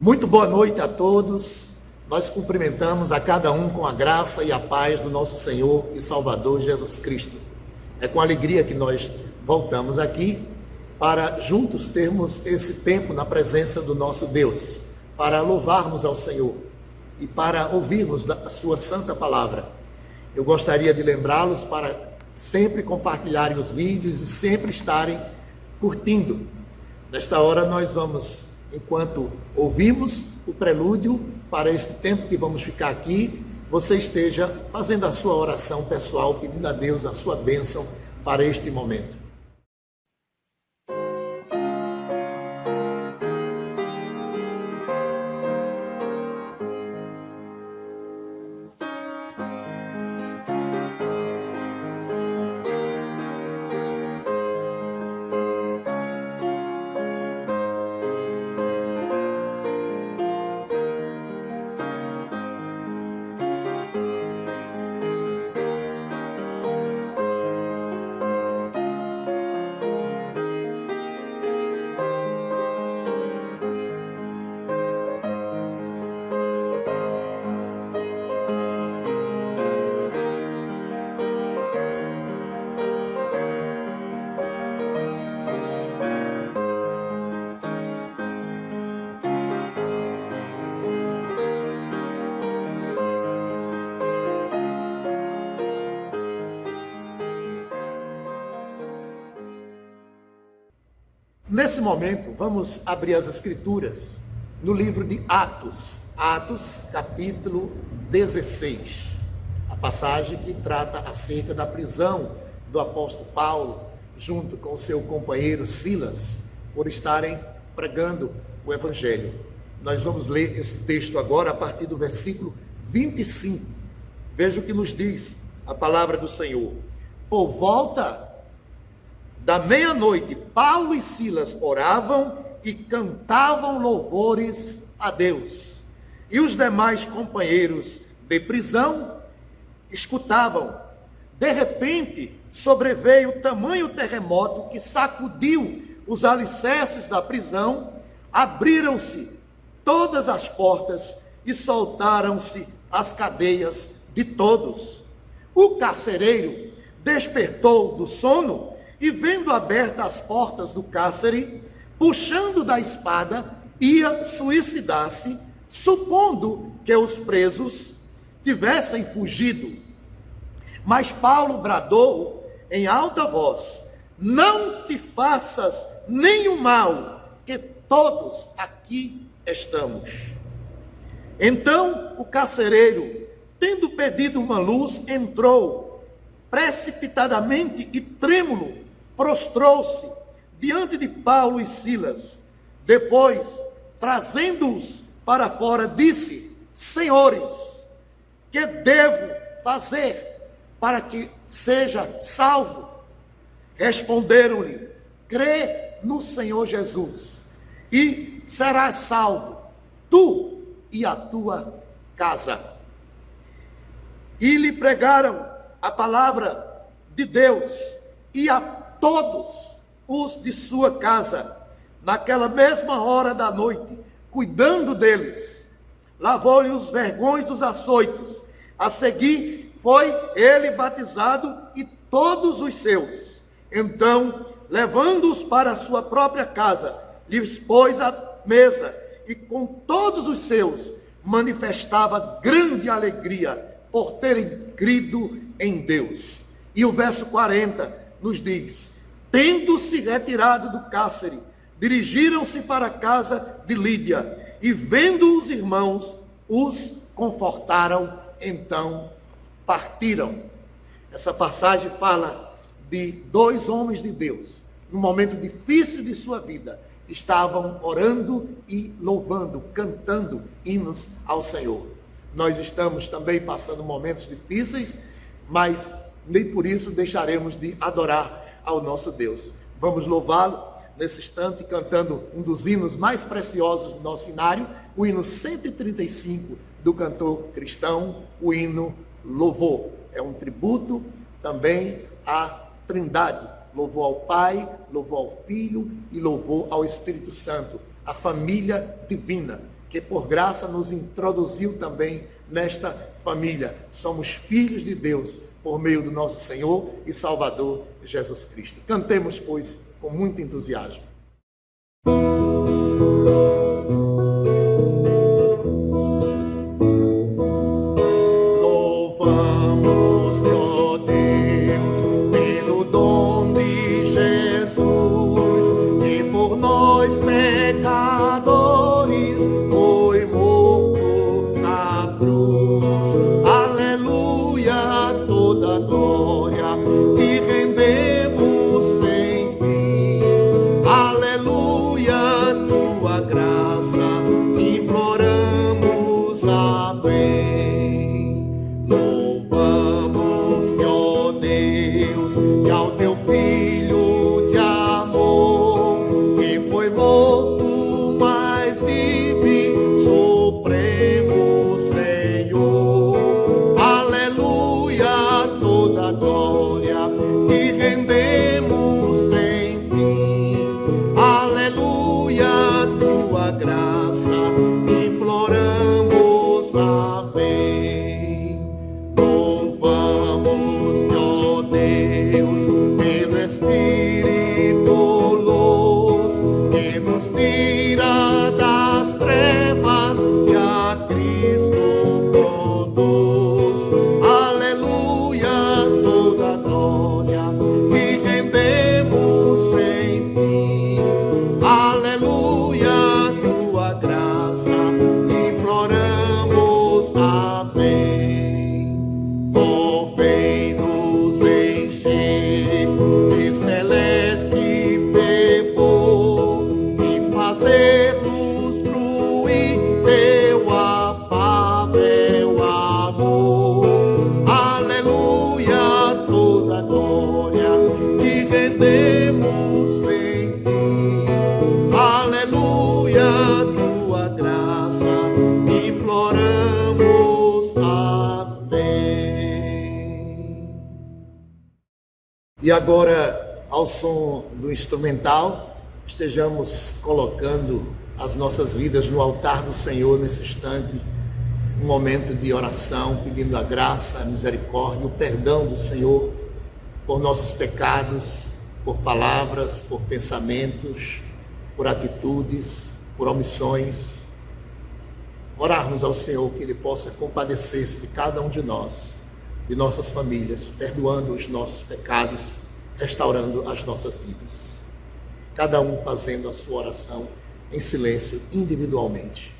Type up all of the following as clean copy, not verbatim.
Muito boa noite a todos. Nós cumprimentamos a cada um com a graça e a paz do nosso Senhor e Salvador Jesus Cristo. É com alegria que nós voltamos aqui para juntos termos esse tempo na presença do nosso Deus, para louvarmos ao Senhor e para ouvirmos a sua santa palavra. Eu gostaria de lembrá-los para sempre compartilharem os vídeos e sempre estarem curtindo. Nesta hora nós vamos, enquanto ouvimos o prelúdio para este tempo que vamos ficar aqui, você esteja fazendo a sua oração pessoal, pedindo a Deus a sua bênção para este momento. Nesse momento, vamos abrir as Escrituras no livro de Atos, capítulo 16. A passagem que trata acerca da prisão do apóstolo Paulo, junto com seu companheiro Silas, por estarem pregando o Evangelho. Nós vamos ler esse texto agora a partir do versículo 25. Veja o que nos diz a palavra do Senhor. Por volta da meia-noite, Paulo e Silas oravam e cantavam louvores a Deus. E os demais companheiros de prisão escutavam. De repente, sobreveio tamanho terremoto que sacudiu os alicerces da prisão, abriram-se todas as portas e soltaram-se as cadeias de todos. O carcereiro despertou do sono e, vendo abertas as portas do cárcere, puxando da espada, ia suicidar-se, supondo que os presos tivessem fugido. Mas Paulo bradou em alta voz: não te faças nenhum mal, que todos aqui estamos. Então o carcereiro, tendo pedido uma luz, entrou precipitadamente e trêmulo, prostrou-se diante de Paulo e Silas. Depois, trazendo-os para fora, disse: Senhores, que devo fazer para que seja salvo? Responderam-lhe: crê no Senhor Jesus e serás salvo, tu e a tua casa. E lhe pregaram a palavra de Deus e a todos os de sua casa, naquela mesma hora da noite, cuidando deles. Lavou-lhe os vergões dos açoites. A seguir foi ele batizado e todos os seus. Então, levando-os para a sua própria casa, lhes pôs a mesa e com todos os seus manifestava grande alegria por terem crido em Deus. E o verso 40 nos diz: tendo-se retirado do cárcere, dirigiram-se para a casa de Lídia, e vendo os irmãos, os confortaram, então partiram. Essa passagem fala de dois homens de Deus, num momento difícil de sua vida, estavam orando e louvando, cantando hinos ao Senhor. Nós estamos também passando momentos difíceis, mas nem por isso deixaremos de adorar ao nosso Deus. Vamos louvá-lo nesse instante, cantando um dos hinos mais preciosos do nosso hinário, o hino 135 do cantor cristão, o hino Louvor. É um tributo também à Trindade. Louvor ao Pai, louvor ao Filho e louvor ao Espírito Santo, a família divina que por graça nos introduziu também nesta família. Somos filhos de Deus por meio do nosso Senhor e Salvador Jesus Cristo. Cantemos, pois, com muito entusiasmo. Louvamos-te, ó Deus, pelo dom de Jesus, que por nós pecadores foi morto na cruz. Aleluia, toda glória te rendemos sem fim. Aleluia, tua graça imploramos, amém. Louvamos-te, ó Deus, e ao teu Filho de amor, que foi morto, mas vive, Supremo Senhor. Aleluia, toda glória te rendemos sem fim. Aleluia, tua graça imploramos, amém. Louvamos-te, ó Deus, pelo Espírito luz, que nos tira das trevas e a Cristo conduz. Aleluia, toda glória te rendemos sem fim. Aleluia, tua graça imploramos, amém. Ó, vem nos encher de celeste fervor e fazer-nos fruir teu afável amor. Aleluia, toda glória te rendemos sem fim. Aleluia, tua graça imploramos, amém. E agora, ao som do instrumental, estejamos colocando as nossas vidas no altar do Senhor nesse instante, um momento de oração, pedindo a graça, a misericórdia, o perdão do Senhor por nossos pecados, por palavras, por pensamentos, por atitudes, por omissões. Orarmos ao Senhor que Ele possa compadecer-se de cada um de nós, de nossas famílias, perdoando os nossos pecados, restaurando as nossas vidas. Cada um fazendo a sua oração em silêncio, individualmente.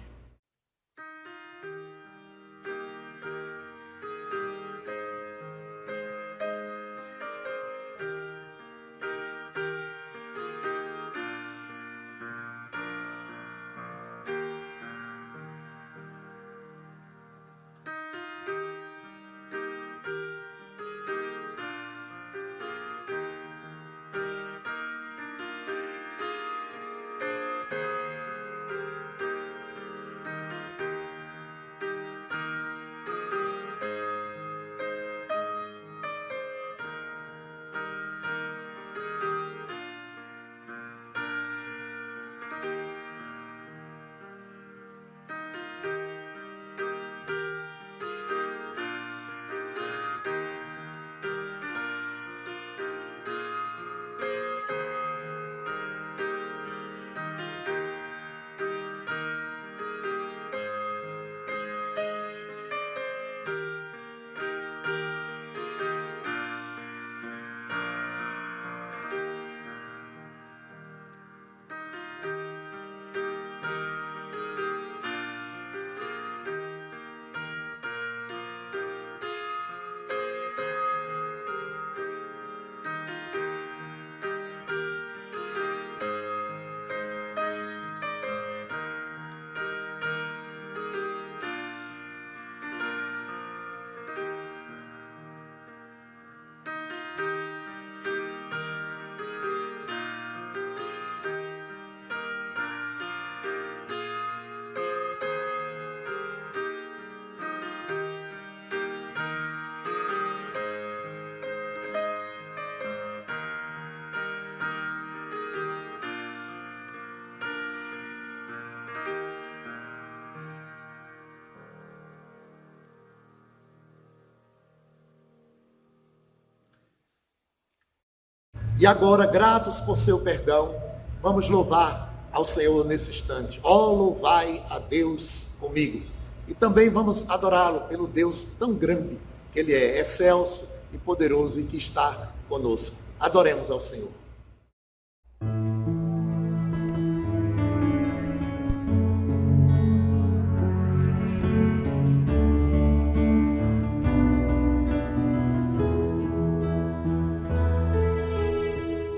E agora, gratos por seu perdão, vamos louvar ao Senhor nesse instante. Ó, louvai a Deus comigo. E também vamos adorá-lo pelo Deus tão grande que Ele é, excelso e poderoso e que está conosco. Adoremos ao Senhor.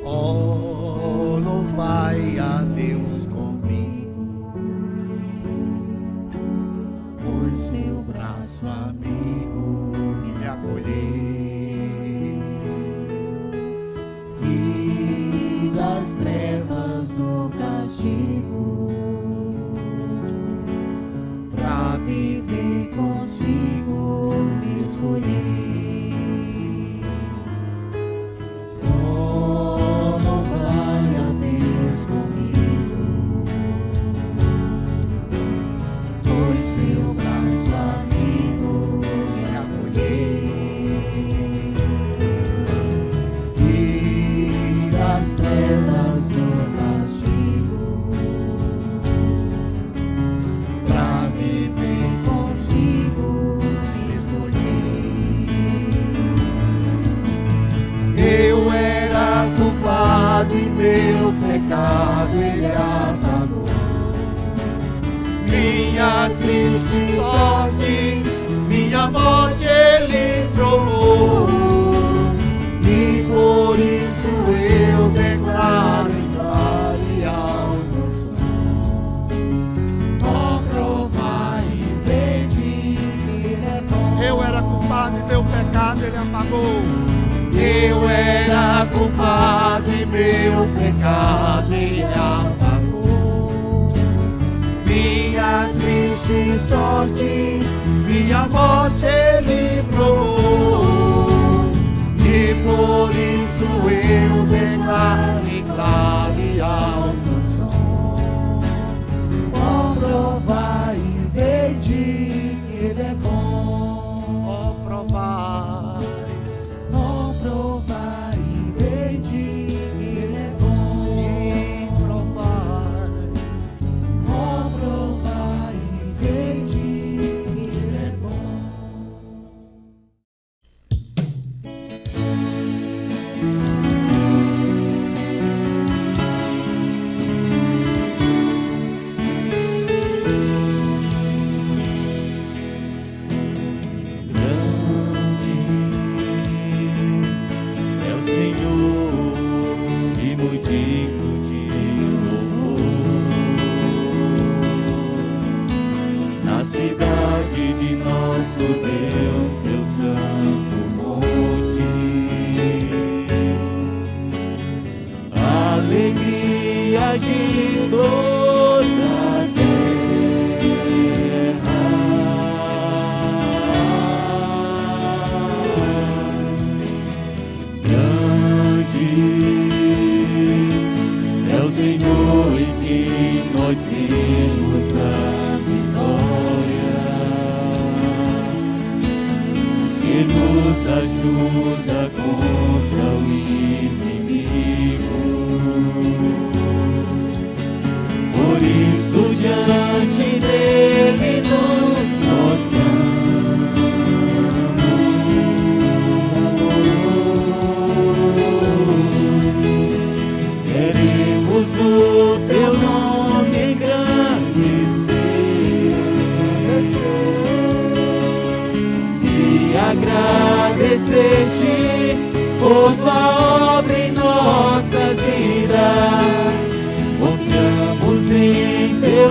Oh, louvai a Deus comigo, pois seu braço amigo me acolheu, e das trevas do castigo, pra viver consigo me escolheu. Meu pecado Ele apagou, minha triste sorte, minha morte Ele provou, e por isso eu declaro em clara e alto som: ó, provai e vede que Ele é bom. Eu era culpado e meu pecado Ele apagou. Eu era culpado e meu pecado Ele apagou, minha triste sorte, minha morte Ele provou, e por isso eu declaro em claro e alto som: ó, provai e vede que Ele é bom. Ó, provai, provai e vede que Ele é bom. Sim, provai. Oh, provai e vede que Ele é bom. De toda a terra, grande é o Senhor em quem nós temos a vitória, que nos ajuda contra o inimigo. Por isso diante dele nos prostramos, queremos o teu nome engrandecer e agradecer-te por tua obra em nossas vidas. Confiamos em teu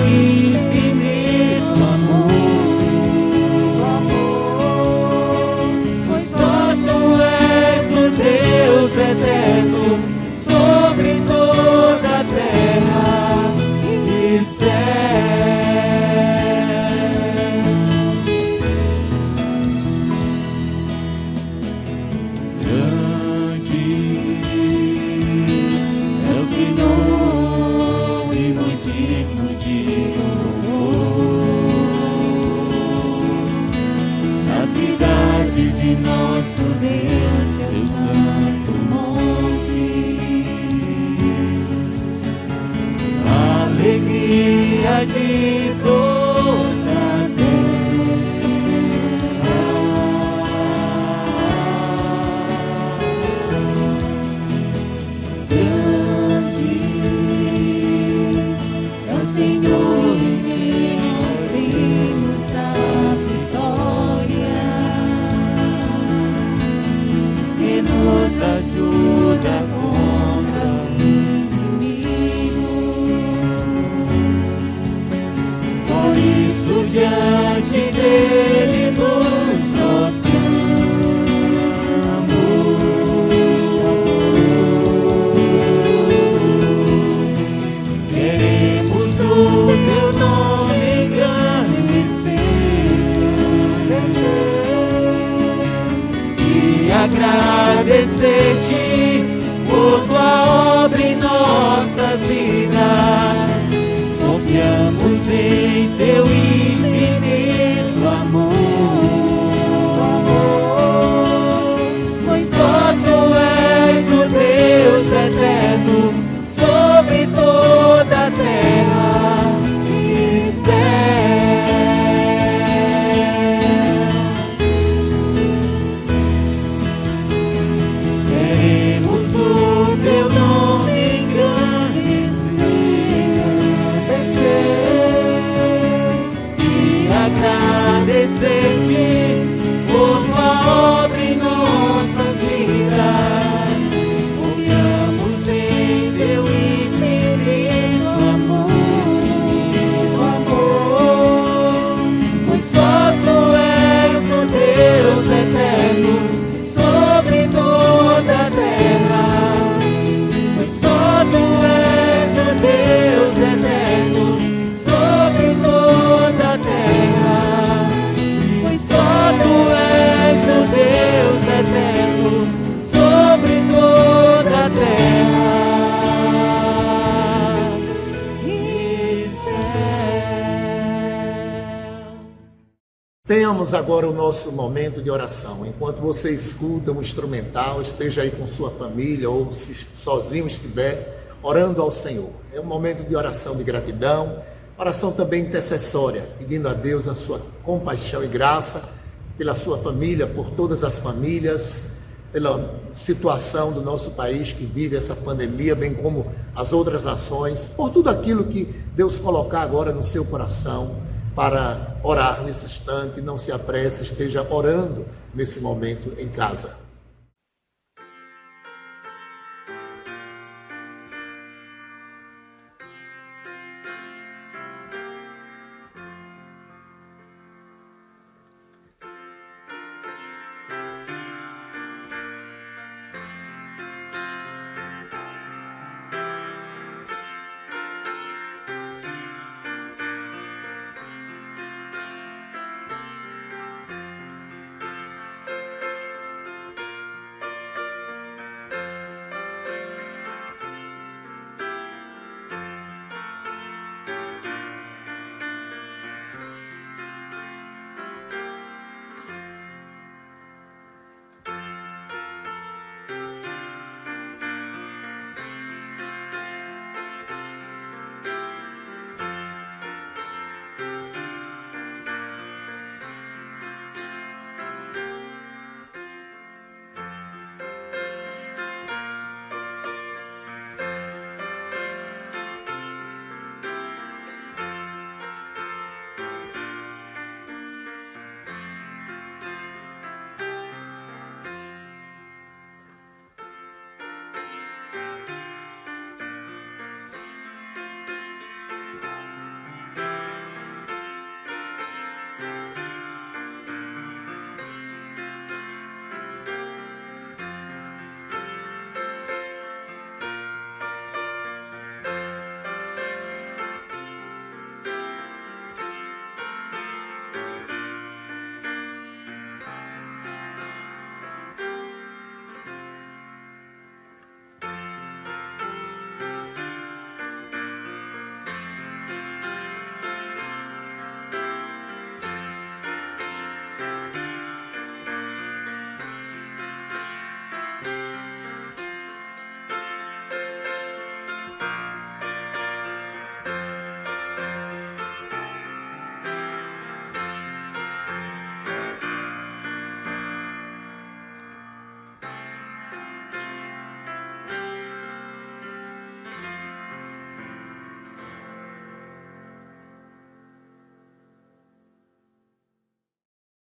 de toda a terra. Grande é o Senhor em que nós temos a vitória, que nos ajuda contra o inimigo. Por isso diante dele nos prostramos. Queremos o teu nome engrandecer e agradecer-te por tua obra em nossas vidas. Confiamos em teu infinito amor, pois só tu és o Deus eterno sobre toda a terra e céu. Queremos o teu nome engrandecer e agradecer-te por tua obra em nossas vidas. Confiamos em teu infinito amor, pois só tu és o Deus eterno sobre toda a terra. Pois só tu és o Deus eterno sobre toda a terra. Pois só tu és o Deus eterno sobre toda a terra e céu. Tenhamos agora o nosso momento de oração. Enquanto você escuta um instrumental, esteja aí com sua família ou se sozinho estiver, orando ao Senhor. É um momento de oração de gratidão, oração também intercessória, pedindo a Deus a sua compaixão e graça pela sua família, por todas as famílias, pela situação do nosso país que vive essa pandemia, bem como as outras nações, por tudo aquilo que Deus colocar agora no seu coração para orar nesse instante. Não se apresse, esteja orando nesse momento em casa.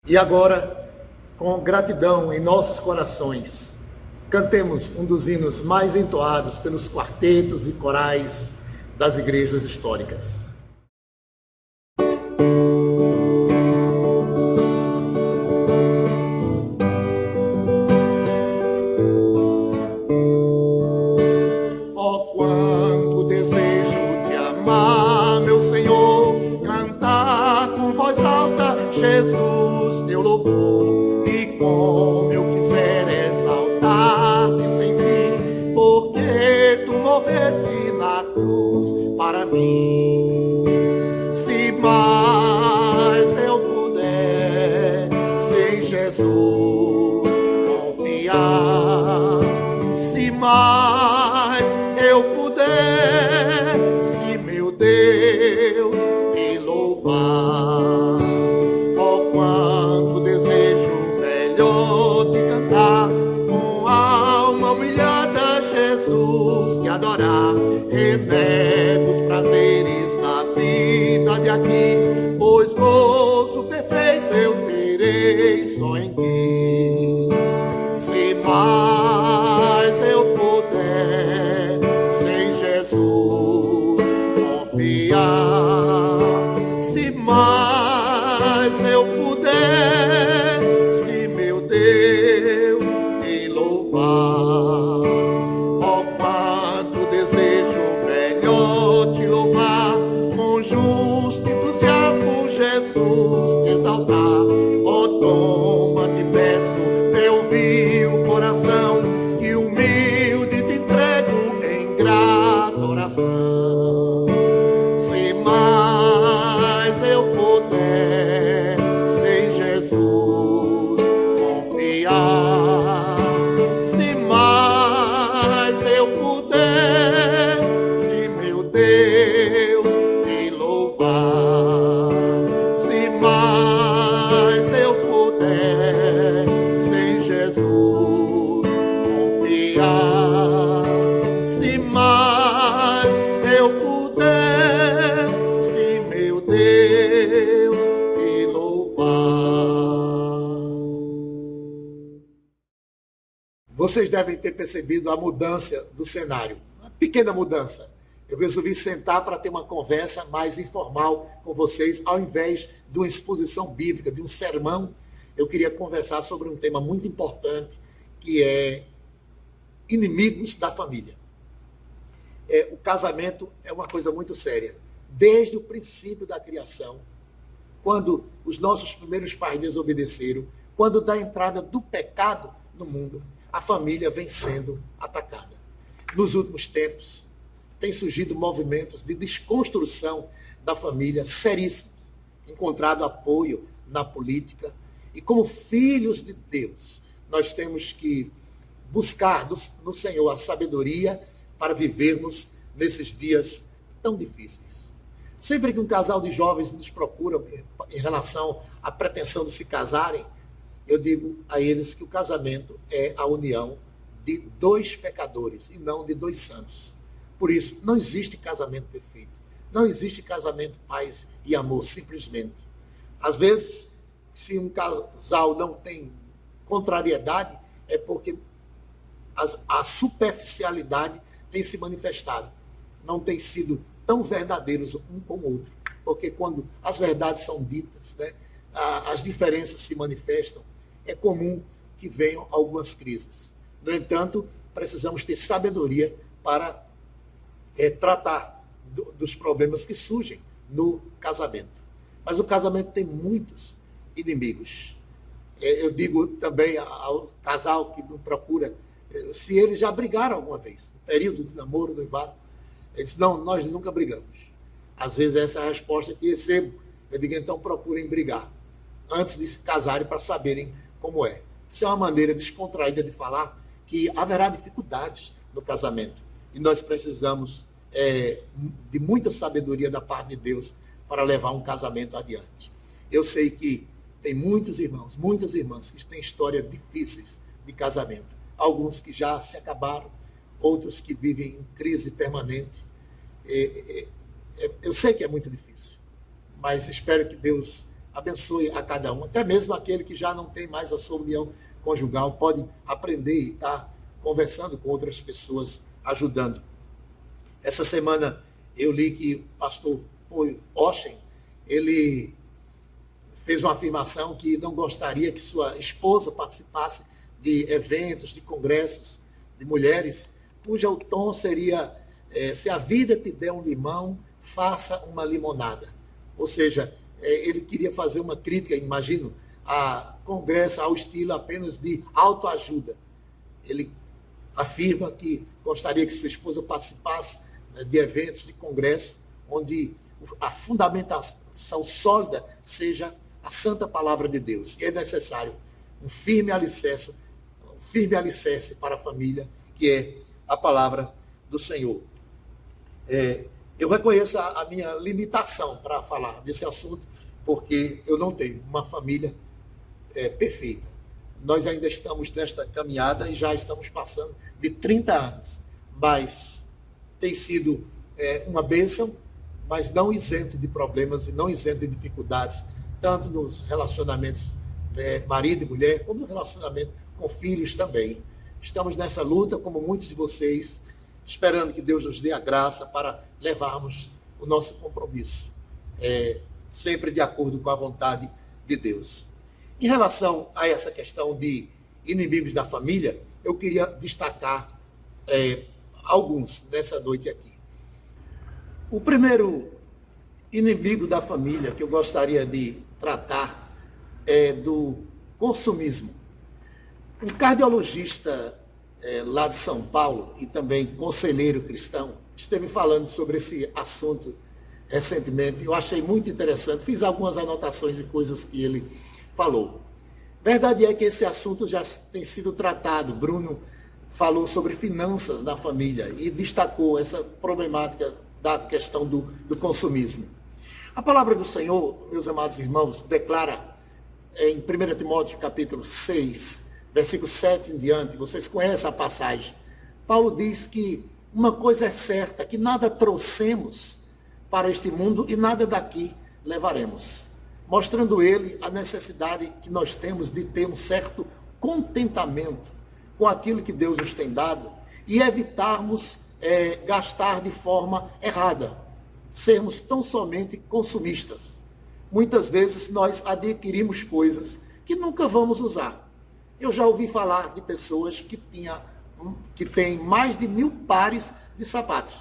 E agora, com gratidão em nossos corações, cantemos um dos hinos mais entoados pelos quartetos e corais das igrejas históricas. Oh, quanto desejo te amar, meu Senhor, cantar com voz alta, Jesus, teu louvor, e como eu quiser exaltar-te sem fim, porque tu morreste na cruz para mim. Se mais eu puder, sem Jesus confiar, se mais eu puder, se meu Deus te louvar, oh, quanto desejo melhor te cantar, com alma humilhada, Jesus, te adorar, renego os prazeres da vida de aqui, pois gozo perfeito eu terei só em ti. Se mais eu puder, sem Jesus confiar, se mais eu puder, se meu Deus te louvar, oh, quanto desejo melhor te louvar, com justo entusiasmo, Jesus, te exaltar, oh, toma, te peço, teu vil coração, que humilde te entrego em grata oração. Se mais eu puder, sem Jesus confiar, se mais eu puder, se meu Deus te louvar, se mais eu puder, sem Jesus confiar, se mais eu puder, se meu Deus te louvar. Vocês devem ter percebido a mudança do cenário, uma pequena mudança. Eu resolvi sentar para ter uma conversa mais informal com vocês, ao invés de uma exposição bíblica, de um sermão. Eu queria conversar sobre um tema muito importante, que é inimigos da família. O casamento é uma coisa muito séria. Desde o princípio da criação, quando os nossos primeiros pais desobedeceram, quando da entrada do pecado no mundo, a família vem sendo atacada. Nos últimos tempos, tem surgido movimentos de desconstrução da família seríssimos, encontrado apoio na política, e como filhos de Deus, nós temos que buscar no Senhor a sabedoria para vivermos nesses dias tão difíceis. Sempre que um casal de jovens nos procura em relação à pretensão de se casarem, eu digo a eles que o casamento é a união de dois pecadores e não de dois santos. Por isso, não existe casamento perfeito. Não existe casamento paz e amor, simplesmente. Às vezes, se um casal não tem contrariedade, é porque a superficialidade tem se manifestado. Não tem sido tão verdadeiros um com o outro. Porque quando as verdades são ditas, né, as diferenças se manifestam, é comum que venham algumas crises. No entanto, precisamos ter sabedoria para tratar dos problemas que surgem no casamento. Mas o casamento tem muitos inimigos. Eu digo também ao casal que me procura, se eles já brigaram alguma vez, no período de namoro, noivado, eles dizem, não, nós nunca brigamos. Às vezes essa é a resposta que recebo. Eu digo, então procurem brigar, antes de se casarem, para saberem como é. Isso é uma maneira descontraída de falar que haverá dificuldades no casamento. E nós precisamos de muita sabedoria da parte de Deus para levar um casamento adiante. Eu sei que tem muitos irmãos, muitas irmãs que têm histórias difíceis de casamento. Alguns que já se acabaram, outros que vivem em crise permanente. Eu sei que é muito difícil, mas espero que Deus abençoe a cada um, até mesmo aquele que já não tem mais a sua união conjugal, pode aprender e estar conversando com outras pessoas, ajudando. Essa semana eu li que o pastor Oshen, ele fez uma afirmação que não gostaria que sua esposa participasse de eventos, de congressos de mulheres, cujo o tom seria, se a vida te der um limão, faça uma limonada. Ou seja, ele queria fazer uma crítica, imagino, a congresso ao estilo apenas de autoajuda. Ele afirma que gostaria que sua esposa participasse de eventos, de congresso, onde a fundamentação sólida seja a santa palavra de Deus. E é necessário um firme alicerce para a família, que é a palavra do Senhor. Eu reconheço a minha limitação para falar desse assunto, porque eu não tenho uma família perfeita. Nós ainda estamos nesta caminhada e já estamos passando de 30 anos, mas tem sido uma bênção, mas não isento de problemas e não isento de dificuldades, tanto nos relacionamentos marido e mulher, como no relacionamento com filhos também. Estamos nessa luta, como muitos de vocês, esperando que Deus nos dê a graça para levarmos o nosso compromisso, sempre de acordo com a vontade de Deus. Em relação a essa questão de inimigos da família, eu queria destacar alguns nessa noite aqui. O primeiro inimigo da família que eu gostaria de tratar é do consumismo. Um cardiologista lá de São Paulo e também conselheiro cristão esteve falando sobre esse assunto recentemente. Eu achei muito interessante, fiz algumas anotações de coisas que ele falou. Verdade é que esse assunto já tem sido tratado. Bruno falou sobre finanças na família e destacou essa problemática da questão do consumismo. A palavra do Senhor, meus amados irmãos, declara em 1 Timóteo capítulo 6, versículo 7 em diante, vocês conhecem a passagem. Paulo diz que uma coisa é certa, que nada trouxemos para este mundo e nada daqui levaremos. Mostrando ele a necessidade que nós temos de ter um certo contentamento com aquilo que Deus nos tem dado e evitarmos gastar de forma errada, sermos tão somente consumistas. Muitas vezes nós adquirimos coisas que nunca vamos usar. Eu já ouvi falar de pessoas que têm mais de 1000 pares de sapatos.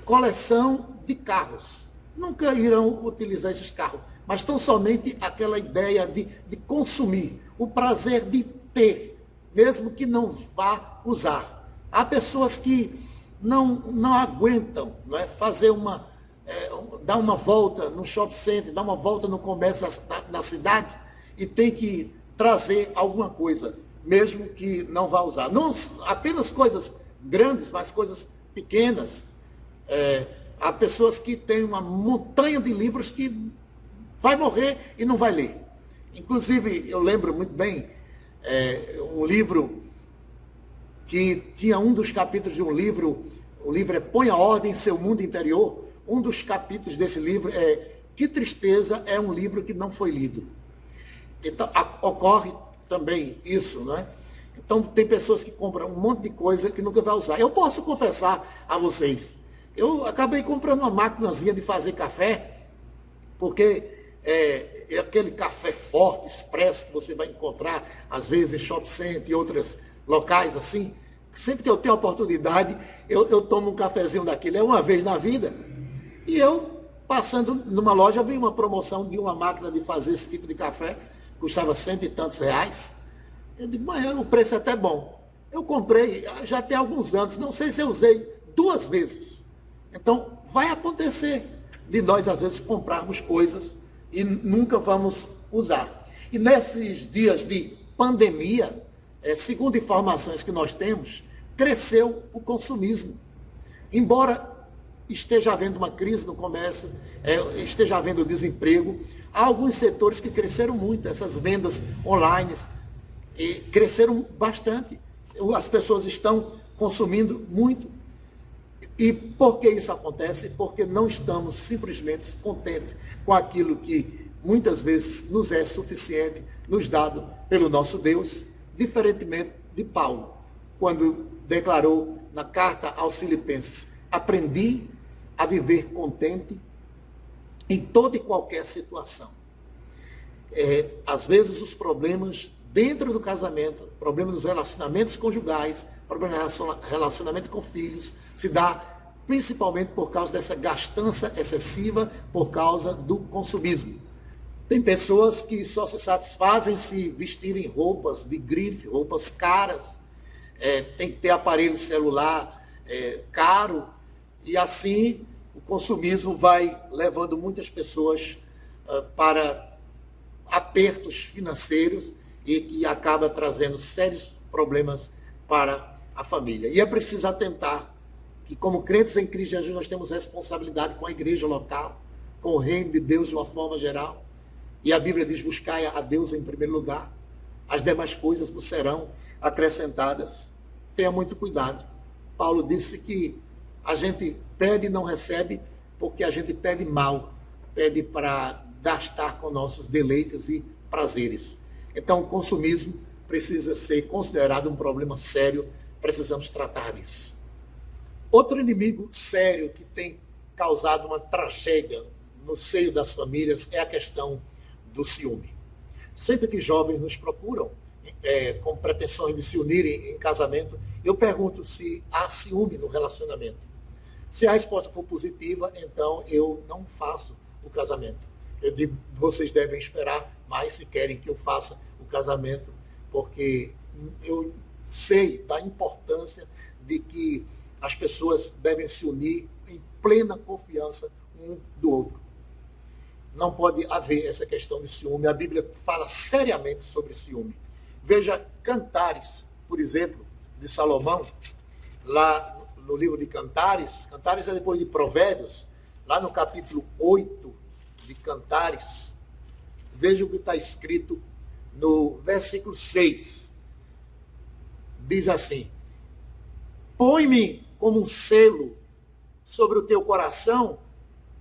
Coleção de carros. Nunca irão utilizar esses carros, mas tão somente aquela ideia de consumir, o prazer de ter, mesmo que não vá usar. Há pessoas que não aguentam, não é, fazer dar uma volta no shopping center, dar uma volta no comércio da cidade e tem que trazer alguma coisa, mesmo que não vá usar. Não apenas coisas grandes, mas coisas pequenas. Há pessoas que têm uma montanha de livros que vai morrer e não vai ler. Inclusive, eu lembro muito bem um livro que tinha um dos capítulos de um livro, o livro é Põe a Ordem em Seu Mundo Interior. Um dos capítulos desse livro é Que Tristeza é um livro que não foi lido. Então, ocorre também isso, não é? Então, tem pessoas que compram um monte de coisa que nunca vai usar. Eu posso confessar a vocês, eu acabei comprando uma maquinazinha de fazer café, porque é aquele café forte, expresso, que você vai encontrar, às vezes, em shopping center e outros locais assim. Sempre que eu tenho oportunidade, eu tomo um cafezinho daquele. É uma vez na vida. E eu, passando numa loja, vi uma promoção de uma máquina de fazer esse tipo de café, custava R$100 e tantos. Eu digo, mas o preço é até bom. Eu comprei, já tem alguns anos, não sei se eu usei 2 vezes. Então, vai acontecer de nós, às vezes, comprarmos coisas e nunca vamos usar. E nesses dias de pandemia, segundo informações que nós temos, cresceu o consumismo. Embora esteja havendo uma crise no comércio, esteja havendo desemprego, há alguns setores que cresceram muito, essas vendas online cresceram bastante. As pessoas estão consumindo muito. E por que isso acontece? Porque não estamos simplesmente contentes com aquilo que muitas vezes nos é suficiente, nos dado pelo nosso Deus, diferentemente de Paulo, quando declarou na carta aos Filipenses: aprendi a viver contente em toda e qualquer situação. Às vezes os problemas dentro do casamento, problemas dos relacionamentos conjugais, problemas de relacionamento com filhos, se dá principalmente por causa dessa gastança excessiva, por causa do consumismo. Tem pessoas que só se satisfazem se vestirem roupas de grife, roupas caras, tem que ter aparelho celular caro, e assim o consumismo vai levando muitas pessoas para apertos financeiros e acaba trazendo sérios problemas para a família. E é preciso atentar que, como crentes em Cristo Jesus, nós temos responsabilidade com a igreja local, com o reino de Deus de uma forma geral. E a Bíblia diz: buscai a Deus em primeiro lugar, as demais coisas vos serão acrescentadas. Tenha muito cuidado. Paulo disse que a gente pede e não recebe porque a gente pede mal, pede para gastar com nossos deleites e prazeres. Então, o consumismo precisa ser considerado um problema sério, precisamos tratar disso. Outro inimigo sério que tem causado uma tragédia no seio das famílias é a questão do ciúme. Sempre que jovens nos procuram com pretensões de se unirem em casamento, eu pergunto se há ciúme no relacionamento. Se a resposta for positiva, então eu não faço o casamento. Eu digo: vocês devem esperar mais se querem que eu faça o casamento, porque eu sei da importância de que as pessoas devem se unir em plena confiança um do outro. Não pode haver essa questão de ciúme. A Bíblia fala seriamente sobre ciúme. Veja Cantares, por exemplo, de Salomão, lá no livro de Cantares. Cantares é depois de Provérbios, lá no capítulo 8 de Cantares. Veja o que está escrito no versículo 6. Diz assim: põe-me como um selo sobre o teu coração,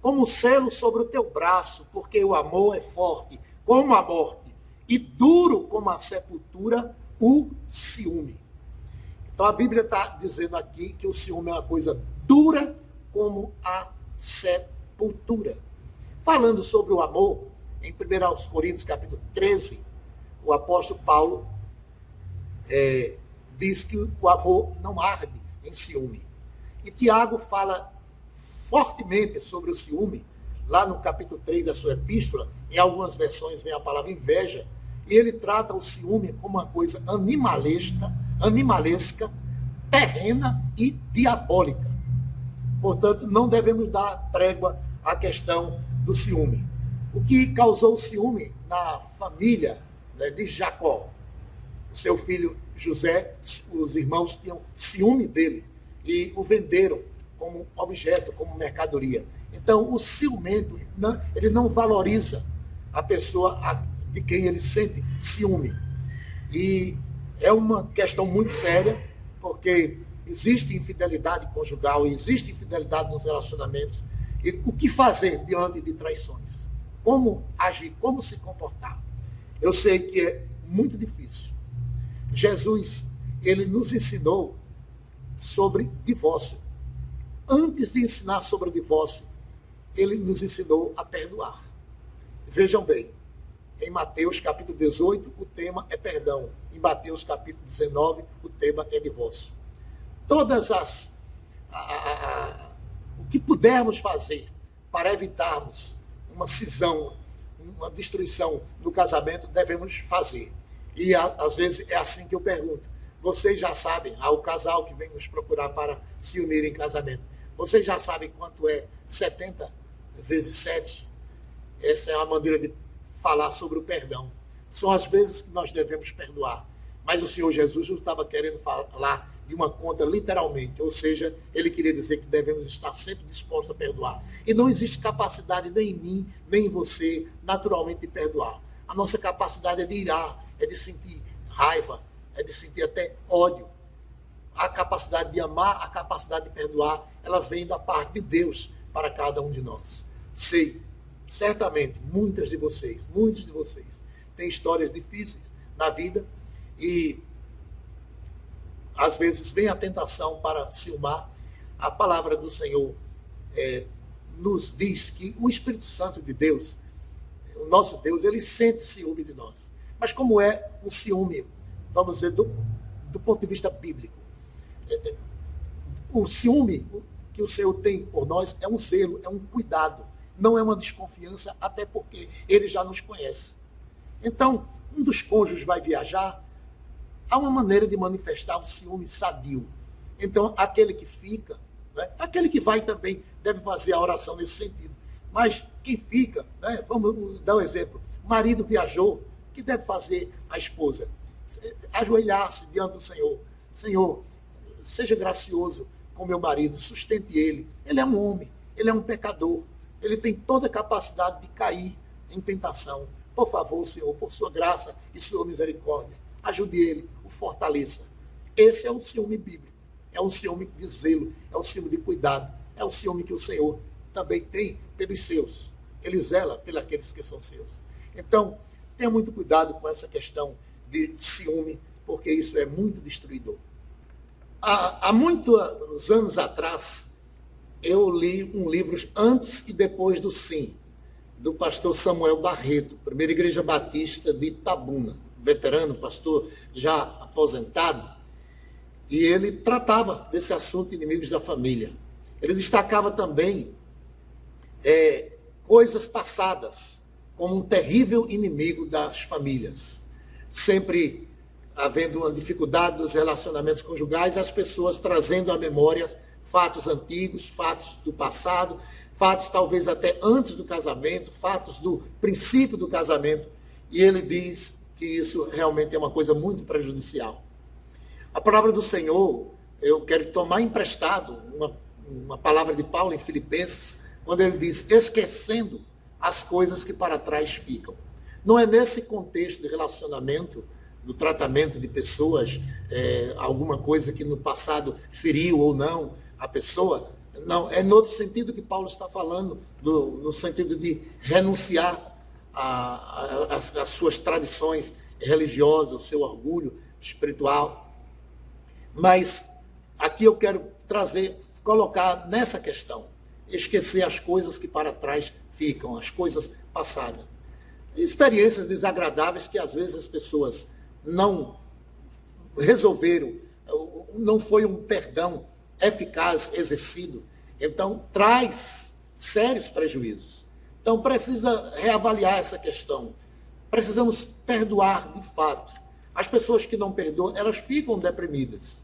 como um selo sobre o teu braço, porque o amor é forte como a morte e duro como a sepultura o ciúme. Então a Bíblia está dizendo aqui que o ciúme é uma coisa dura como a sepultura. Falando sobre o amor, em 1 Coríntios capítulo 13, o apóstolo Paulo diz que o amor não arde em ciúme. E Tiago fala fortemente sobre o ciúme, lá no capítulo 3 da sua epístola. Em algumas versões vem a palavra inveja, e ele trata o ciúme como uma coisa animalesca, terrena e diabólica. Portanto, não devemos dar trégua à questão do ciúme. O que causou o ciúme na família de Jacó? O seu filho José, os irmãos tinham ciúme dele e o venderam como objeto, como mercadoria. Então, o ciumento, ele não valoriza a pessoa de quem ele sente ciúme. E é uma questão muito séria, porque existe infidelidade conjugal, existe infidelidade nos relacionamentos. E o que fazer diante de traições? Como agir? Como se comportar? Eu sei que é muito difícil. Jesus, ele nos ensinou sobre divórcio. Antes de ensinar sobre o divórcio, ele nos ensinou a perdoar. Vejam bem, em Mateus capítulo 18, o tema é perdão. Em Mateus capítulo 19, o tema é divórcio. O que pudermos fazer para evitarmos uma cisão, uma destruição no casamento, devemos fazer. E às vezes é assim que eu pergunto: vocês já sabem, o casal que vem nos procurar para se unir em casamento, vocês já sabem quanto é 70 vezes 7? Essa é uma maneira de falar sobre o perdão. São as vezes que nós devemos perdoar. Mas o Senhor Jesus não estava querendo falar de uma conta literalmente, ou seja, ele queria dizer que devemos estar sempre dispostos a perdoar. E não existe capacidade nem em mim, nem em você, naturalmente, de perdoar. A nossa capacidade é de irar, é de sentir raiva, é de sentir até ódio. A capacidade de amar, a capacidade de perdoar, ela vem da parte de Deus para cada um de nós. Sei certamente, muitos de vocês, têm histórias difíceis na vida e às vezes vem a tentação para ciumar. A palavra do Senhor nos diz que o Espírito Santo de Deus, o nosso Deus, ele sente ciúme de nós. Mas como é um ciúme, vamos dizer, do ponto de vista bíblico? O ciúme que o Senhor tem por nós é um zelo, é um cuidado, não é uma desconfiança, até porque ele já nos conhece. Então, um dos cônjuges vai viajar, há uma maneira de manifestar o ciúme sadio. Então, aquele que fica, né, aquele que vai também deve fazer a oração nesse sentido. Mas quem fica, né, vamos dar um exemplo, o marido viajou, o que deve fazer a esposa? Ajoelhar-se diante do Senhor. Senhor, seja gracioso com meu marido, sustente ele. Ele é um homem, ele é um pecador, ele tem toda a capacidade de cair em tentação. Por favor, Senhor, por sua graça e sua misericórdia, ajude ele, o fortaleça. Esse é o ciúme bíblico, é um ciúme de zelo, é um ciúme de cuidado, é um ciúme que o Senhor também tem pelos seus. Ele zela pelos aqueles que são seus. Então, tenha muito cuidado com essa questão de ciúme, porque isso é muito destruidor. Há muitos anos atrás, eu li um livro Antes e Depois do Sim, do pastor Samuel Barreto, Primeira Igreja Batista de Itabuna, veterano, pastor já aposentado, e ele tratava desse assunto inimigos da família. Ele destacava também coisas passadas como um terrível inimigo das famílias. Sempre havendo uma dificuldade dos relacionamentos conjugais, as pessoas trazendo à memória fatos antigos, fatos do passado, fatos talvez até antes do casamento, fatos do princípio do casamento, e ele diz que isso realmente é uma coisa muito prejudicial. A palavra do Senhor, eu quero tomar emprestado uma palavra de Paulo em Filipenses, quando ele diz, esquecendo as coisas que para trás ficam. Não é nesse contexto de relacionamento, do tratamento de pessoas, alguma coisa que no passado feriu ou não a pessoa. Não, é no outro sentido que Paulo está falando, no sentido de renunciar às suas tradições religiosas, o seu orgulho espiritual. Mas aqui eu quero colocar nessa questão, esquecer as coisas que para trás ficam, as coisas passadas. Experiências desagradáveis que às vezes as pessoas não resolveram, não foi um perdão eficaz exercido, então traz sérios prejuízos. Então precisa reavaliar essa questão. Precisamos perdoar de fato. As pessoas que não perdoam, elas ficam deprimidas.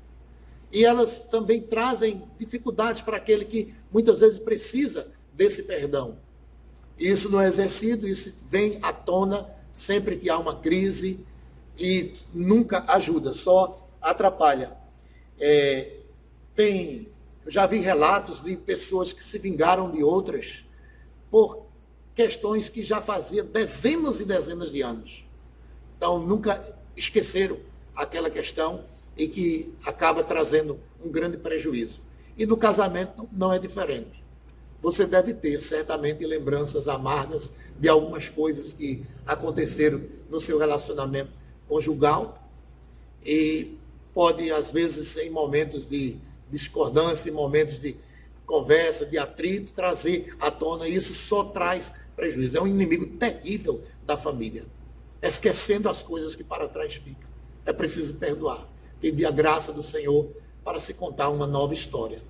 E elas também trazem dificuldades para aquele que muitas vezes precisa desse perdão. Isso não é exercido, isso vem à tona sempre que há uma crise e nunca ajuda, só atrapalha. Eu já vi relatos de pessoas que se vingaram de outras por questões que já fazia dezenas e dezenas de anos. Então, nunca esqueceram aquela questão e que acaba trazendo um grande prejuízo. E no casamento não é diferente. Você deve ter, certamente, lembranças amargas de algumas coisas que aconteceram no seu relacionamento conjugal e pode, às vezes, em momentos de discordância, em momentos de conversa, de atrito, trazer à tona, e isso só traz prejuízo. É um inimigo terrível da família. Esquecendo as coisas que para trás ficam. É preciso perdoar. Pedir a graça do Senhor para se contar uma nova história.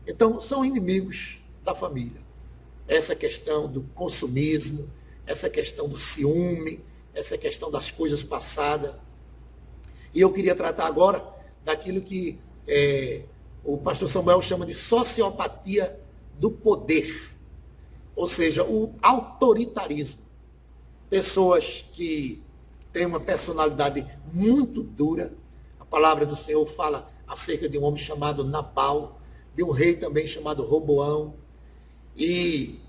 Então, são inimigos da família. Essa questão do consumismo, essa questão do ciúme, essa questão das coisas passadas. E eu queria tratar agora daquilo que o pastor Samuel chama de sociopatia do poder. Ou seja, o autoritarismo. Pessoas que têm uma personalidade muito dura. A palavra do Senhor fala acerca de um homem chamado Nabal, de um rei também chamado Roboão, e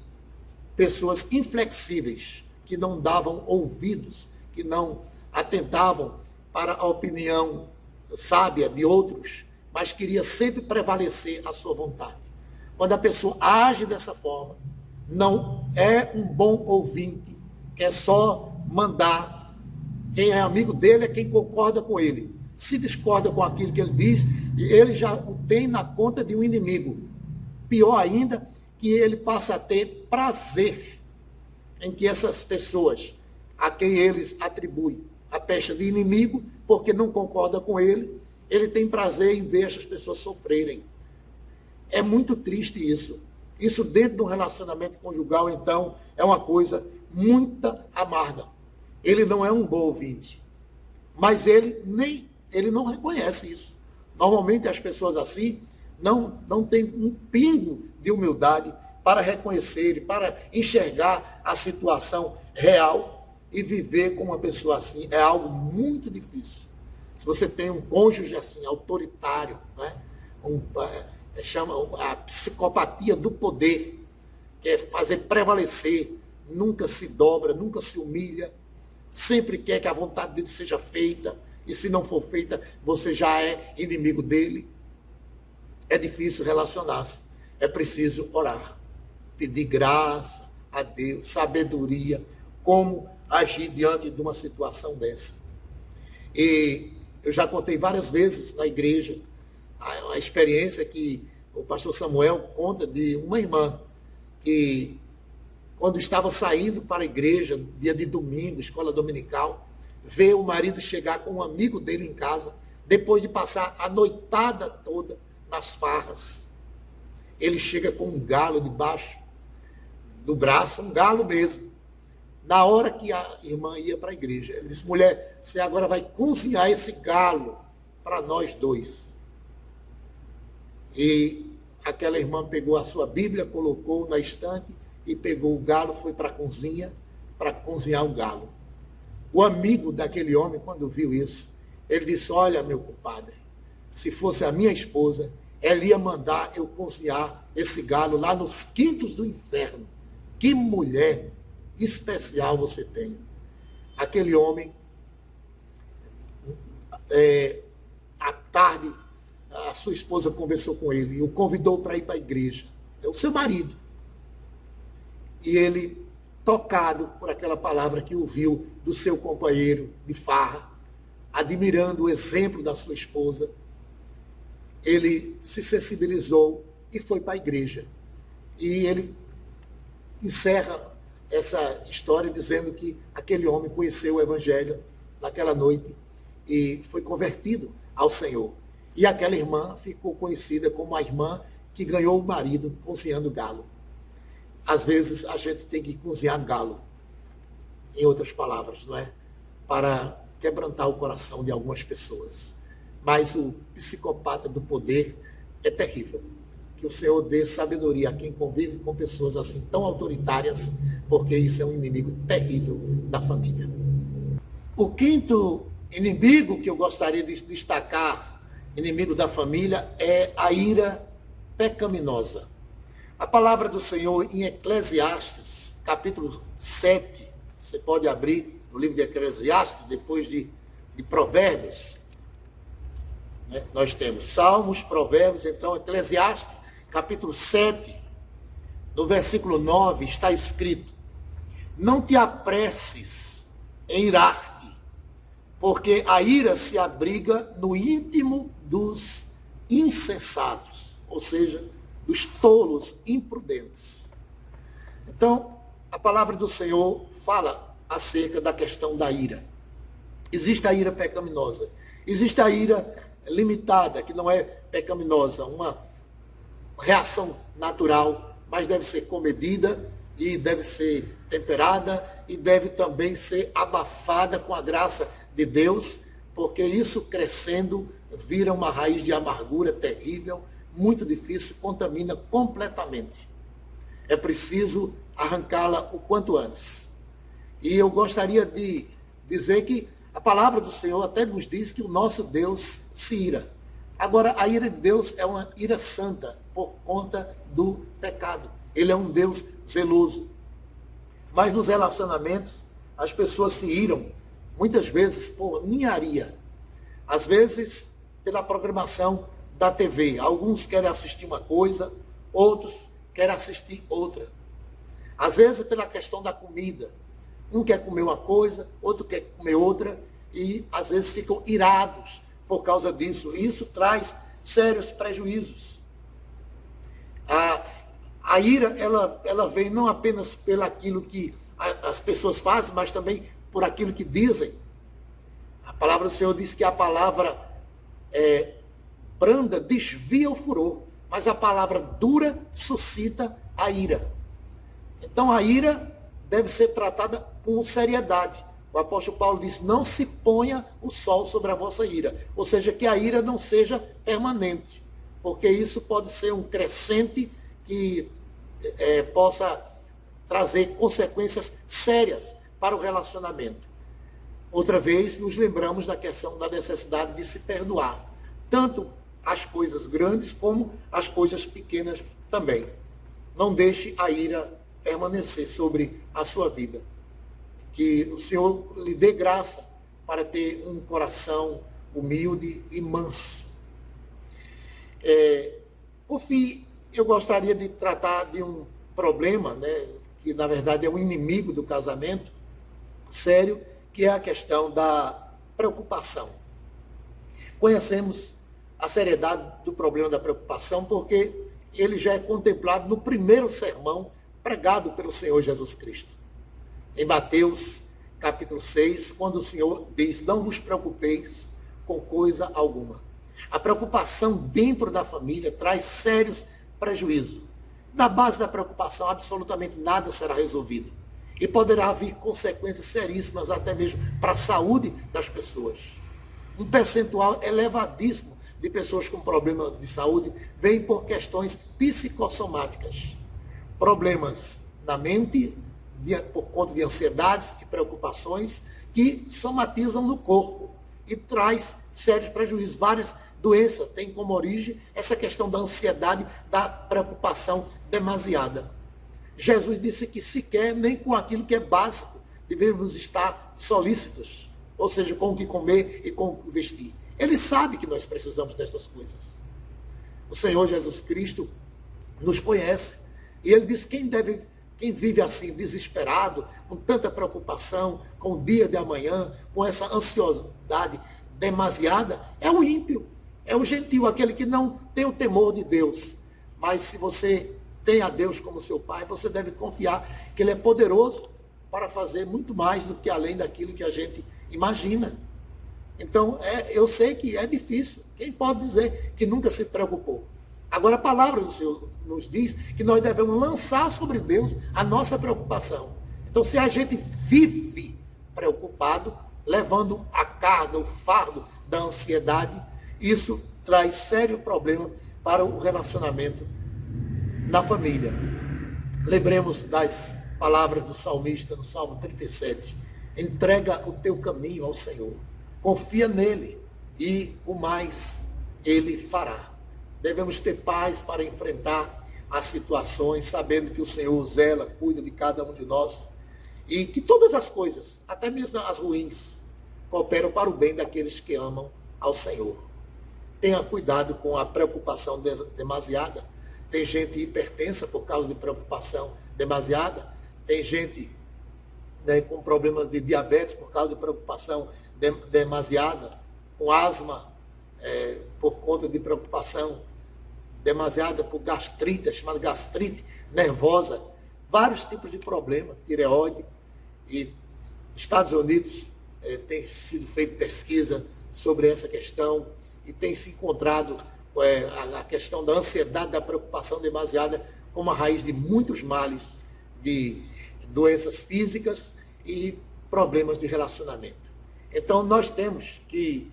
pessoas inflexíveis, que não davam ouvidos, que não atentavam para a opinião sábia de outros, mas queria sempre prevalecer a sua vontade. Quando a pessoa age dessa forma, não é um bom ouvinte, que é só mandar. Quem é amigo dele é quem concorda com ele. Se discorda com aquilo que ele diz, ele já o tem na conta de um inimigo. Pior ainda, que ele passa a ter prazer em que essas pessoas, a quem eles atribuem a pecha de inimigo, porque não concorda com ele tem prazer em ver essas pessoas sofrerem. É muito triste isso. Isso dentro de um relacionamento conjugal, então, é uma coisa muito amarga. Ele não é um bom ouvinte, mas ele não reconhece isso. Normalmente as pessoas assim não têm um pingo de humildade para reconhecer, para enxergar a situação real e viver com uma pessoa assim. É algo muito difícil. Se você tem um cônjuge assim, autoritário, né? Chama a psicopatia do poder, que é fazer prevalecer, nunca se dobra, nunca se humilha, sempre quer que a vontade dele seja feita, e se não for feita, você já é inimigo dele. É difícil relacionar-se. É preciso orar, pedir graça a Deus, sabedoria, como agir diante de uma situação dessa. E eu já contei várias vezes na igreja a experiência que o pastor Samuel conta de uma irmã que, quando estava saindo para a igreja, dia de domingo, escola dominical, vê o marido chegar com um amigo dele em casa, depois de passar a noitada toda nas farras. Ele chega com um galo debaixo do braço, um galo mesmo. Na hora que a irmã ia para a igreja, ele disse: mulher, você agora vai cozinhar esse galo para nós dois. E aquela irmã pegou a sua Bíblia, colocou na estante e pegou o galo, foi para a cozinha para cozinhar o galo. O amigo daquele homem, quando viu isso, ele disse: olha, meu compadre, se fosse a minha esposa, ela ia mandar eu cozinhar esse galo lá nos quintos do inferno. Que mulher especial você tem. Aquele homem, à tarde, a sua esposa conversou com ele e o convidou para ir para a igreja. É o seu marido. E ele, tocado por aquela palavra que ouviu do seu companheiro de farra, admirando o exemplo da sua esposa, ele se sensibilizou e foi para a igreja. E ele encerra essa história dizendo que aquele homem conheceu o evangelho naquela noite e foi convertido ao Senhor. E aquela irmã ficou conhecida como a irmã que ganhou o marido cozinhando galo. Às vezes a gente tem que cozinhar galo, em outras palavras, não é? Para quebrantar o coração de algumas pessoas. Mas o psicopata do poder é terrível. Que o Senhor dê sabedoria a quem convive com pessoas assim tão autoritárias, porque isso é um inimigo terrível da família. O quinto inimigo que eu gostaria de destacar, inimigo da família, é a ira pecaminosa. A palavra do Senhor em Eclesiastes, capítulo 7, você pode abrir no livro de Eclesiastes, depois de Provérbios. Nós temos Salmos, Provérbios, então Eclesiastes, capítulo 7, no versículo 9, está escrito: não te apresses em irar-te, porque a ira se abriga no íntimo dos insensatos, ou seja, dos tolos imprudentes. Então, a palavra do Senhor fala acerca da questão da ira. Existe a ira pecaminosa, existe a ira limitada, que não é pecaminosa, uma reação natural, mas deve ser comedida e deve ser temperada e deve também ser abafada com a graça de Deus, porque isso crescendo vira uma raiz de amargura terrível, muito difícil, contamina completamente. É preciso arrancá-la o quanto antes. E eu gostaria de dizer que a palavra do Senhor até nos diz que o nosso Deus se ira. Agora, a ira de Deus é uma ira santa por conta do pecado. Ele é um Deus zeloso. Mas nos relacionamentos, as pessoas se iram, muitas vezes por ninharia. Às vezes, pela programação da TV. Alguns querem assistir uma coisa, outros querem assistir outra. Às vezes pela questão da comida. Um quer comer uma coisa, outro quer comer outra, e às vezes ficam irados por causa disso. E isso traz sérios prejuízos. A ira, ela vem não apenas pelo aquilo que as pessoas fazem, mas também por aquilo que dizem. A palavra do Senhor diz que a palavra branda desvia o furor, mas a palavra dura suscita a ira. Então a ira deve ser tratada com seriedade. O apóstolo Paulo diz, não se ponha o sol sobre a vossa ira. Ou seja, que a ira não seja permanente, porque isso pode ser um crescente que possa trazer consequências sérias para o relacionamento. Outra vez, nos lembramos da questão da necessidade de se perdoar, tanto as coisas grandes como as coisas pequenas também. Não deixe a ira permanecer sobre a sua vida. Que o Senhor lhe dê graça para ter um coração humilde e manso. Por fim, eu gostaria de tratar de um problema, que na verdade é um inimigo do casamento, sério, que é a questão da preocupação. Conhecemos a seriedade do problema da preocupação porque ele já é contemplado no primeiro sermão pregado pelo Senhor Jesus Cristo. Em Mateus, capítulo 6, quando o Senhor diz, não vos preocupeis com coisa alguma. A preocupação dentro da família traz sérios prejuízos. Na base da preocupação, absolutamente nada será resolvido. E poderá vir consequências seríssimas até mesmo para a saúde das pessoas. Um percentual elevadíssimo de pessoas com problemas de saúde vem por questões psicossomáticas. Problemas na mente, por conta de ansiedades e preocupações que somatizam no corpo e traz sérios prejuízos. Várias doenças têm como origem essa questão da ansiedade, da preocupação demasiada. Jesus disse que sequer nem com aquilo que é básico devemos estar solícitos, ou seja, com o que comer e com o que vestir. Ele sabe que nós precisamos dessas coisas. O Senhor Jesus Cristo nos conhece e ele diz quem vive assim, desesperado, com tanta preocupação, com o dia de amanhã, com essa ansiosidade demasiada, é o ímpio, é o gentil, aquele que não tem o temor de Deus. Mas se você tem a Deus como seu Pai, você deve confiar que Ele é poderoso para fazer muito mais do que além daquilo que a gente imagina. Então, eu sei que é difícil. Quem pode dizer que nunca se preocupou? Agora, a palavra do Senhor nos diz que nós devemos lançar sobre Deus a nossa preocupação. Então, se a gente vive preocupado, levando a carga, o fardo da ansiedade, isso traz sério problema para o relacionamento na família. Lembremos das palavras do salmista no Salmo 37. Entrega o teu caminho ao Senhor. Confia nele e o mais ele fará. Devemos ter paz para enfrentar as situações, sabendo que o Senhor zela, cuida de cada um de nós e que todas as coisas, até mesmo as ruins, cooperam para o bem daqueles que amam ao Senhor. Tenha cuidado com a preocupação demasiada. Tem gente hipertensa por causa de preocupação demasiada. Tem gente com problemas de diabetes por causa de preocupação demasiada. Com asma por conta de preocupação demasiada, por gastrite, chamada gastrite nervosa. Vários tipos de problemas, tireoide. E nos Estados Unidos tem sido feita pesquisa sobre essa questão e tem se encontrado a questão da ansiedade, da preocupação demasiada como a raiz de muitos males, de doenças físicas e problemas de relacionamento. Então, nós temos que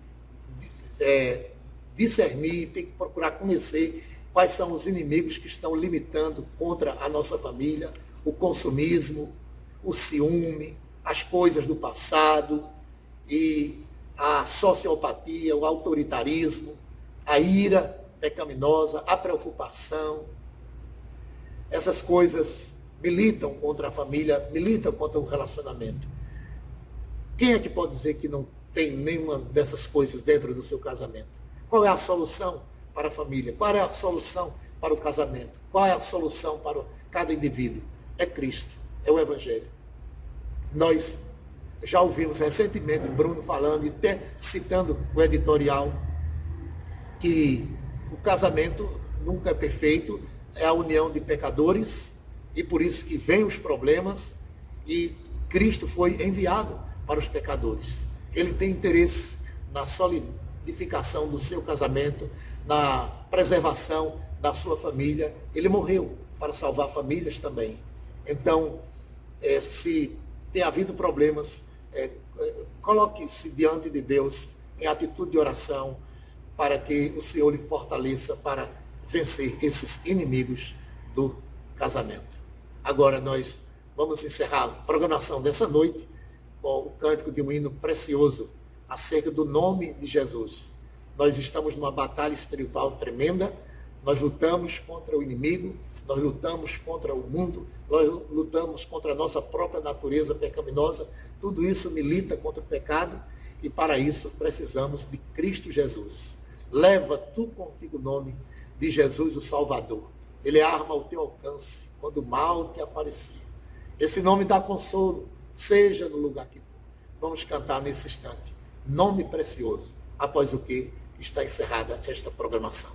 discernir, tem que procurar conhecer quais são os inimigos que estão limitando contra a nossa família, o consumismo, o ciúme, as coisas do passado, e a sociopatia, o autoritarismo, a ira pecaminosa, a preocupação. Essas coisas militam contra a família, militam contra o relacionamento. Quem é que pode dizer que não tem nenhuma dessas coisas dentro do seu casamento? Qual é a solução para a família? Qual é a solução para o casamento? Qual é a solução para cada indivíduo? é Cristo, é o Evangelho. Nós já ouvimos recentemente Bruno falando e até citando o editorial que o casamento nunca é perfeito, é a união de pecadores e por isso que vem os problemas e Cristo foi enviado para os pecadores. Ele tem interesse na solidificação do seu casamento, na preservação da sua família. Ele morreu para salvar famílias também. Então, se tem havido problemas, coloque-se diante de Deus em atitude de oração para que o Senhor lhe fortaleça para vencer esses inimigos do casamento. Agora nós vamos encerrar a programação dessa noite com o cântico de um hino precioso acerca do nome de Jesus. Nós estamos numa batalha espiritual tremenda, nós lutamos contra o inimigo, nós lutamos contra o mundo, nós lutamos contra a nossa própria natureza pecaminosa, tudo isso milita contra o pecado e para isso precisamos de Cristo Jesus. Leva tu contigo o nome de Jesus o Salvador. Ele é arma ao teu alcance quando o mal te aparecer. Esse nome dá consolo, seja no lugar que for. Vamos cantar nesse instante. Nome precioso. Após o que está encerrada esta programação.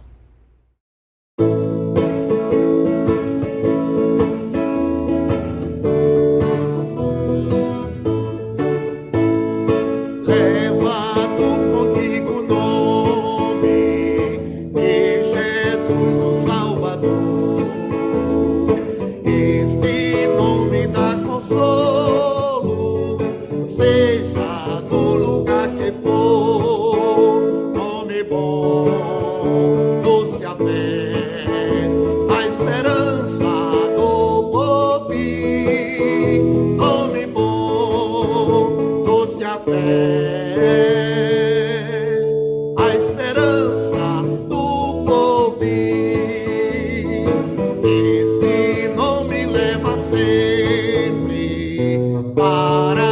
Para